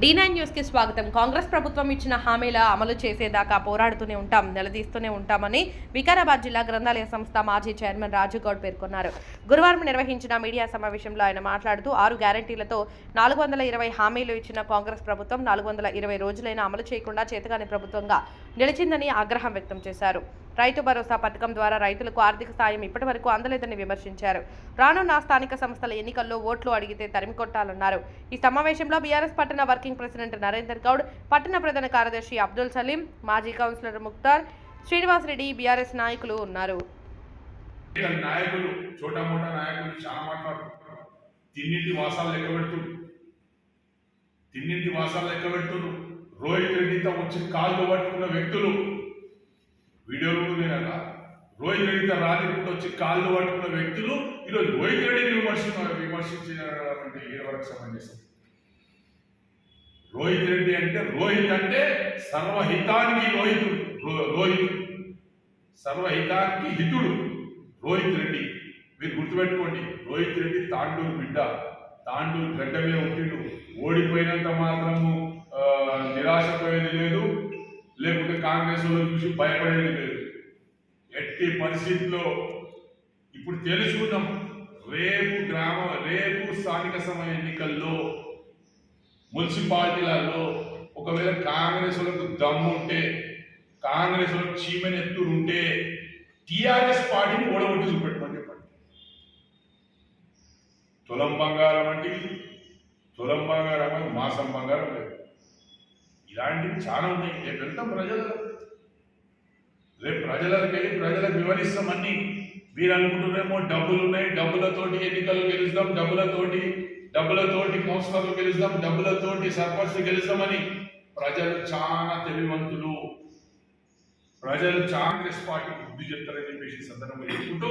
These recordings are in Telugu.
D9 న్యూస్ కి స్వాగతం. కాంగ్రెస్ ప్రభుత్వం ఇచ్చిన హామీల అమలు చేసేదాకా పోరాడుతూనే ఉంటాం, నిలదీస్తూనే ఉంటామని వికారాబాద్ జిల్లా గ్రంథాలయ సంస్థ మాజీ చైర్మన్ రాజు గౌడ్ పేర్కొన్నారు. గురువారం నిర్వహించిన మీడియా సమావేశంలో ఆయన మాట్లాడుతూ 6 గ్యారంటీలతో 420 హామీలు ఇచ్చిన కాంగ్రెస్ ప్రభుత్వం 420 రోజులైనా అమలు చేయకుండా చేతగాని ప్రభుత్వంగా నిలిచిందని ఆగ్రహం వ్యక్తం చేశారు. రైతు భరోసా పథకం ద్వారా రైతులకు ఆర్థిక సాయం ఇప్పటి వరకు అందలేదని విమర్శించారు. రానున్న స్థానిక సంస్థల ఎన్నికల్లో ఓట్లు అడిగితే తరిమికొట్టాలన్నారు. ఈ సమావేశంలో బీఆర్ఎస్ పట్టణ వర్కింగ్ ప్రెసిడెంట్ నరేందర్ గౌడ్, పట్టణ ప్రధాన కార్యదర్శి అబ్దుల్ సలీం, మాజీ కౌన్సిలర్ ముక్తార్, శ్రీనివాస్ రెడ్డి, బీఆర్ఎస్ నాయకులు ఉన్నారు. రోహిత్ రెడ్డితో వచ్చి కాళ్ళు పట్టుకున్న వ్యక్తులు వీడియోలు రోహిత్ రెడ్డితో రాత్రి వచ్చి కాళ్ళు పట్టుకున్న వ్యక్తులు ఈరోజు రోహిత్ రెడ్డిని విమర్శించినటువంటి వరకు సమంజసం. రోహిత్ రెడ్డి అంటే రోహిత్ అంటే సర్వహితానికి రోహిత్ సర్వహితానికి హితుడు రోహిత్ రెడ్డి. మీరు గుర్తుపెట్టుకోండి, రోహిత్ రెడ్డి తాండూరు బిడ్డ, తాండూరు గడ్డ మీద ఉంటిండు. ఓడిపోయినంత మాత్రము నిరాశపోయేది లేదు, లేకుంటే కాంగ్రెస్ వాళ్ళు చూసి భయపడేది లేదు. ఎట్టి పరిస్థితుల్లో ఇప్పుడు తెలుసుకున్నాం, రేపు స్థానిక సమయ ఎన్నికల్లో మున్సిపాలిటీలలో ఒకవేళ కాంగ్రెస్ వాళ్ళకు దమ్ము ఉంటే, కాంగ్రెస్ వాళ్ళకు చీమని ఎత్తులు ఉంటే టీఆర్ఎస్ పార్టీని ఓడగొట్టి చూపెట్టమని చెప్పండి. తులం బంగారం అంటే తులం బంగారం అని మాసం బంగారం లేదు. ఇలాంటివి చాలా ఉన్నాయి. రేపు వెళ్తాం రేపు ప్రజలకు వెళ్ళి ప్రజలకు వివరిస్తామని మీరు అనుకుంటున్నారేమో డబ్బులు ఉన్నాయి, డబ్బులతోటి ఎన్నికలు గెలుస్తాం, డబ్బులతోటి కౌన్సిలర్లు గెలుస్తాం, డబ్బులతోటి సర్పంచ్ గెలుస్తామని. ప్రజలు చాలా తెలివివంతులు, ప్రజలు కాంగ్రెస్ పార్టీ బుద్ధి చెప్తారని చెప్పేసి సందర్భంగా చెప్పుకుంటూ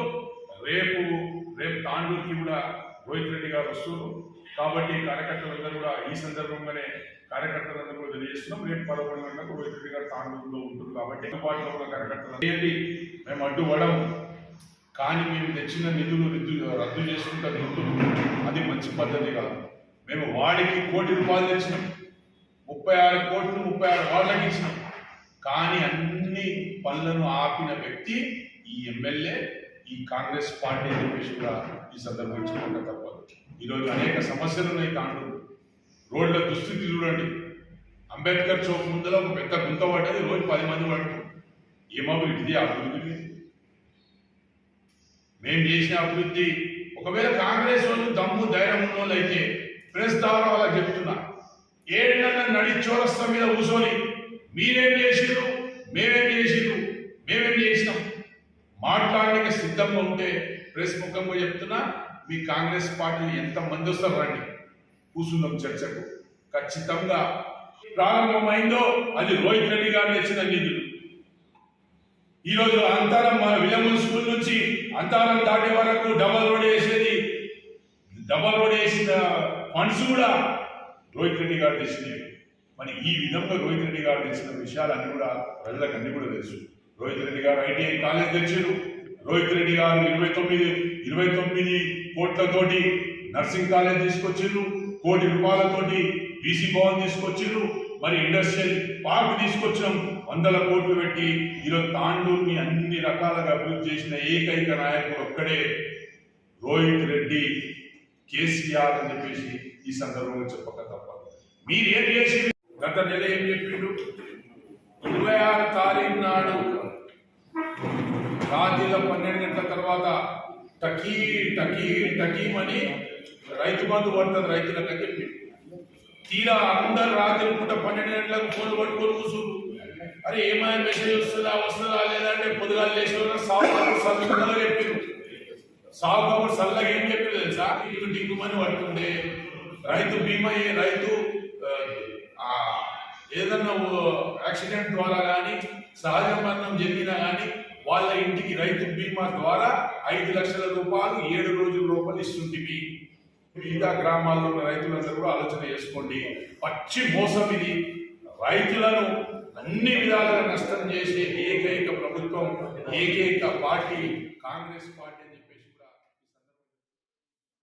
రేపు తాండూరుకి కూడా రోహిత్ రెడ్డి గారు వస్తున్నారు. కాబట్టి కార్యకర్తలందరూ కూడా ఈ సందర్భంగానే కార్యకర్తలందరూ కూడా తెలియజేస్తున్నాం. రేపు 11 గంటలకు రోహిత్ రెడ్డి గారు తాండూరులో ఉంటుంది. కాబట్టి అందుబాటులో ఉన్న కార్యకర్తలు మేము అడ్డుపడం, కానీ మేము తెచ్చిన నిధులు రద్దు చేసుకుంటే అది మంచి పద్ధతి కాదు. మేము వాడికి ₹1 కోటి తెచ్చినాం, 36 కోట్లు 36 వార్డులకు ఇచ్చినాం. కానీ అన్ని పనులను ఆపిన వ్యక్తి ఈ ఎమ్మెల్యే, ఈ కాంగ్రెస్ పార్టీ అని చెప్పేసి కూడా ఈ సందర్భంగా చెప్పకుండా తప్పదు. ఈరోజు అనేక సమస్యలు ఉన్నాయి తాండూరు. రోడ్ల దుస్థితి చూడండి. అంబేద్కర్ చౌక్ ముందర ఒక పెద్ద గుంత పడ్డది, రోజు 10 మంది పడుతుంది. ఏం అభివృద్ధి? అభివృద్ధి మేము చేసిన అభివృద్ధి. ఒకవేళ కాంగ్రెస్ వాళ్ళు దమ్ము ధైర్యం ఉన్న వాళ్ళు అయితే ప్రెస్ ద్వారా వాళ్ళకి చెప్తున్నా, 7 నెలల నడి చౌరస్తా మీద కూర్చొని మీరేం చేసిరు, మేమేం చేసినాం మాట్లాడడానికి సిద్ధంగా ఉంటే ప్రెస్ ముఖంగా చెప్తున్నా, మీ కాంగ్రెస్ పార్టీ ఎంత మంది వస్తారు రండి, కూర్చున్నాం చర్చకు. ఖచ్చితంగా ప్రారంభమైందో అది రోహిత్ రెడ్డి గారు తెచ్చిన నిధులు. ఈరోజు అంతరం మన విలమూరు స్కూల్ నుంచి అంతరం దాటే వరకు డబల్ రోడ్ వేసిన ఫండ్స్ కూడా రోహిత్ రెడ్డి గారు తెచ్చినవి. మరి ఈ విధంగా రోహిత్ రెడ్డి గారు తెచ్చిన విషయాలన్నీ కూడా ప్రజలకు అన్ని కూడా తెలుసు. రోహిత్ రెడ్డి గారు ఐటీఐ కాలేజ్ తెచ్చారు. రోహిత్ రెడ్డి గారు 29 కోట్లతోటి నర్సింగ్ కాలేజ్ తీసుకొచ్చారు. ₹1 కోటి బీసీ భవన్ తీసుకొచ్చారు. మరి ఇండస్ట్రియల్ పార్క్ తీసుకొచ్చినాం. 100 కోట్లు పెట్టి ఈరోజు తాండూరుని అన్ని రకాలుగా అభివృద్ధి చేసిన ఏకైక నాయకుడు ఒక్కడే రోహిత్ రెడ్డి, కేసీఆర్ అని చెప్పేసి ఈ సందర్భంగా చెప్పక తప్పదు. మీరేం చేసి గత నెల ఏం చెప్పిండు? 26 తారీఖు నాడు రాత్రిలో 12 గంటల తర్వాత టకీమని రైతు బంధు పడుతుంది రైతులకు అని చెప్పి, తీరా అందరు రాత్రి పూట 12 గంటలకు ఫోన్లు పట్టుకొని కూర్చుంటు. అరే ఏమైనా మెసేజ్ వస్తుందా లేదంటే పొద్దుగాలు లేచిన సాగు చెప్పిండు. సాగు సల్లగా ఏం చెప్పింది తెలుసా? ఇటు దిగుమని పడుతుండే రైతు బీమా, రైతు ఏదన్నా యాక్సిడెంట్ ద్వారా కానీ సహజ మరణం జరిగినా కానీ వాళ్ళ ఇంటికి రైతు బీమా ద్వారా 5 లక్షల రూపాయలు 7 రోజుల లోపల ఇస్తుంటివి. మిగతా గ్రామాల్లో ఉన్న రైతులందరూ కూడా ఆలోచన చేసుకోండి. పచ్చి మోసం ఇది. రైతులను అన్ని విధాలుగా నష్టం చేసే ఏకైక ప్రభుత్వం, ఏకైక పార్టీ కాంగ్రెస్ పార్టీ అని చెప్పేసి